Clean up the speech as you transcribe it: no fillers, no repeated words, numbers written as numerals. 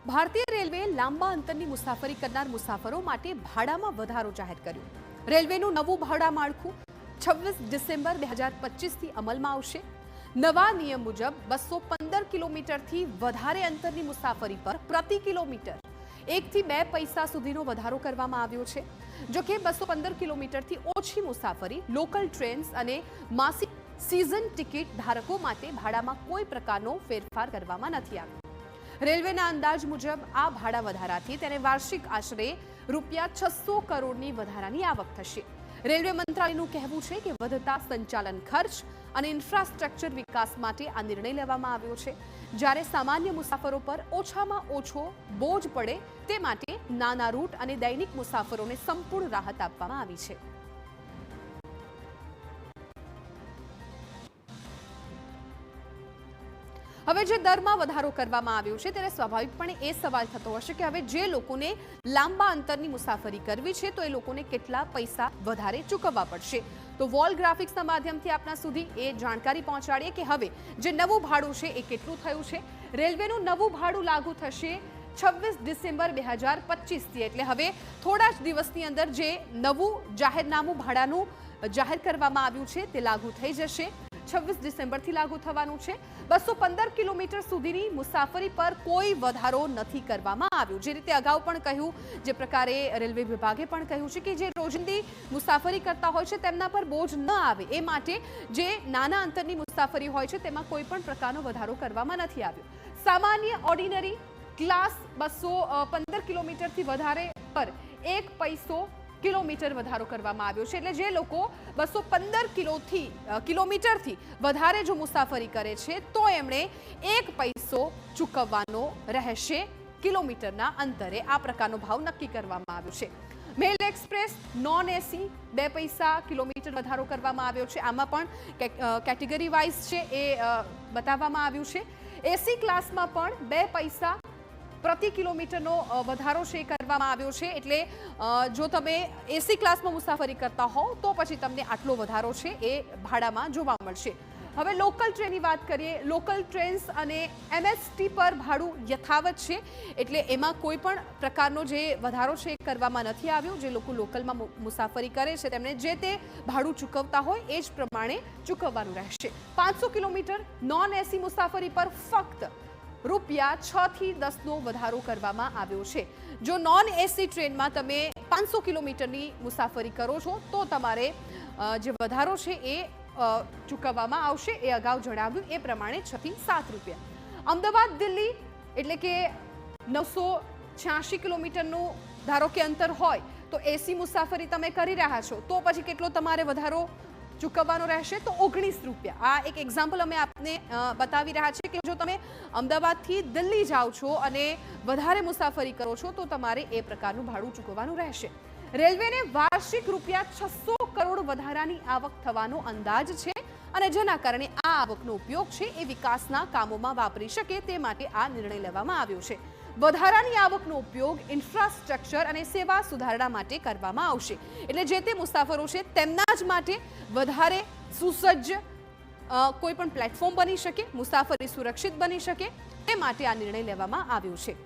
ભારતીય રેલવે લાંબા અંતરની મુસાફરી કરનાર મુસાફરો માટે ભાડામાં વધારો જાહેર કર્યો. રેલવેનું નવું ભાડા માળખું 26 ડિસેમ્બર 2025 થી અમલમાં આવશે. નવા નિયમ મુજબ 215 કિલોમીટરથી વધારે અંતરની મુસાફરી પર પ્રતિ કિલોમીટર 1 થી 2 પૈસા સુધીનો વધારો કરવામાં આવ્યો છે. જો કે 215 કિલોમીટરથી ઓછી મુસાફરી, લોકલ ટ્રેન્સ અને માસિક સીઝન ટિકિટ ધારકો માટે ભાડામાં કોઈ પ્રકારનો ફેરફાર કરવામાં નથી આવ્યો. રેલવેના અંદાજ મુજબ આ ભાડા વધારાથી તેને વાર્ષિક આશરે ₹600 કરોડની વધારાની આવક થશે. રેલવે મંત્રાલયનું કહેવું છે કે વધતા સંચાલન ખર્ચ અને ઇન્ફ્રાસ્ટ્રક્ચર વિકાસ માટે આ નિર્ણય લેવામાં આવ્યો છે. જ્યારે સામાન્ય મુસાફરો પર ઓછામાં ઓછો બોજ પડે તે માટે નાના રૂટ અને દૈનિક મુસાફરોને સંપૂર્ણ રાહત આપવામાં આવી છે. હવે જે દરમાં વધારો કરવામાં આવ્યો છે ત્યારે સ્વાભાવિકપણે એ સવાલ થતો હશે કે હવે જે લોકોને લાંબા અંતરની મુસાફરી કરવી છે તો એ લોકોને કેટલા પૈસા વધારે ચૂકવવા પડશે. તો વોલ ગ્રાફિક્સના માધ્યમથી આપના સુધી એ જાણકારી પહોંચાડીએ કે હવે જે નવું ભાડું છે એ કેટલું થયું છે. રેલવેનું નવું ભાડું લાગુ થશે 26 ડિસેમ્બર 2025 થી, એટલે હવે થોડા જ દિવસની અંદર જે નવું જાહેરનામું ભાડાનું જાહેર કરવામાં આવ્યું છે તે લાગુ થઈ જશે. 26 ડિસેમ્બરથી લાગુ થવાનું છે. 215 કિલોમીટર સુધીની મુસાફરી પર કોઈ વધારો નથી કરવામાં આવ્યો. જે રીતે અગાઉ પણ કહ્યું, જે પ્રકારે રેલવે વિભાગે પણ કહ્યું છે કે જે રોજિંદી મુસાફરી કરતા હોય છે તેમના પર બોજ ન આવે એ માટે જે નાના અંતરની મુસાફરી હોય છે તેમાં કોઈ પણ પ્રકારનો વધારો કરવામાં નથી આવ્યો. સામાન્ય ઓર્ડિનરી ક્લાસ 215 કિલોમીટરથી વધારે પર 1 પૈસો કિલોમીટર વધારો કરવામાં આવ્યો છે. એટલે જે લોકો 215 કિલોમીટરથી વધારે જો મુસાફરી કરે છે તો એમણે 1 પૈસો ચૂકવવાનો રહેશે કિલોમીટરના અંતરે. આ પ્રકારનો ભાવ નક્કી કરવામાં આવ્યો છે. મેલ એક્સપ્રેસ નોન એસી 2 પૈસા કિલોમીટર વધારો કરવામાં આવ્યો છે. આમાં પણ કેટેગરી વાઇઝ છે એ બતાવવામાં આવ્યું છે. એસી ક્લાસમાં પણ 2 પૈસા પ્રતિ કિલોમીટરનો વધારો છે કરવામાં આવ્યો છે. એટલે જો તમે એસી ક્લાસમાં મુસાફરી કરતા હોવ તો પછી તમને આટલો વધારો છે એ ભાડામાં જોવા મળશે. હવે લોકલ ટ્રેનની વાત કરીએ. લોકલ ટ્રેન્સ અને એમએસટી પર ભાડું યથાવત છે, એટલે એમાં કોઈ પણ પ્રકારનો જે વધારો છે એ કરવામાં નથી આવ્યો. જે લોકો લોકલમાં મુસાફરી કરે છે તેમણે જે તે ભાડું ચૂકવતા હોય એ જ પ્રમાણે ચૂકવવાનું રહેશે. 500 કિલોમીટર નોન એસી મુસાફરી પર ફક્ત ₹6 થી 10નો વધારો કરવામાં આવ્યો છે. જો નોન એસી ટ્રેનમાં તમે 500 કિલોમીટરની મુસાફરી કરો છો તો તમારે જે વધારો છે એ ચૂકવવામાં આવશે. એ અગાઉ જણાવ્યું એ પ્રમાણે ₹6 થી ₹7. અમદાવાદ દિલ્હી એટલે કે 986 કિલોમીટરનું ધારો કે અંતર હોય તો એસી મુસાફરી તમે કરી રહ્યા છો તો પછી કેટલો તમારે વધારો ચૂકવવાનો રહેશે? તો ₹19. આ એક એક્ઝામ્પલ અમે આપને બતાવી રહ્યા છીએ કે જો તમે અમદાવાદથી દિલ્હી જાઓ છો અને વધારે મુસાફરી કરો છો તો તમારે એ પ્રકારનું ભાડું ચૂકવવાનું રહેશે. રેલવેને વાર્ષિક ₹600 કરોડ વધારાની આવક થવાનો અંદાજ છે અને જેના કારણે આ આવકનો ઉપયોગ છે એ વિકાસના કામોમાં વાપરી શકે તે માટે આ નિર્ણય લેવામાં આવ્યો છે. વધારાની આવકનો ઉપયોગ ઇન્ફ્રાસ્ટ્રક્ચર અને સેવા સુધારણા માટે કરવામાં આવશે. એટલે જે તે મુસાફરો છે તેમના જ માટે વધારે સુસજ્જ કોઈ પણ પ્લેટફોર્મ બની શકે, મુસાફરી સુરક્ષિત બની શકે તે માટે આ નિર્ણય લેવામાં આવ્યો છે.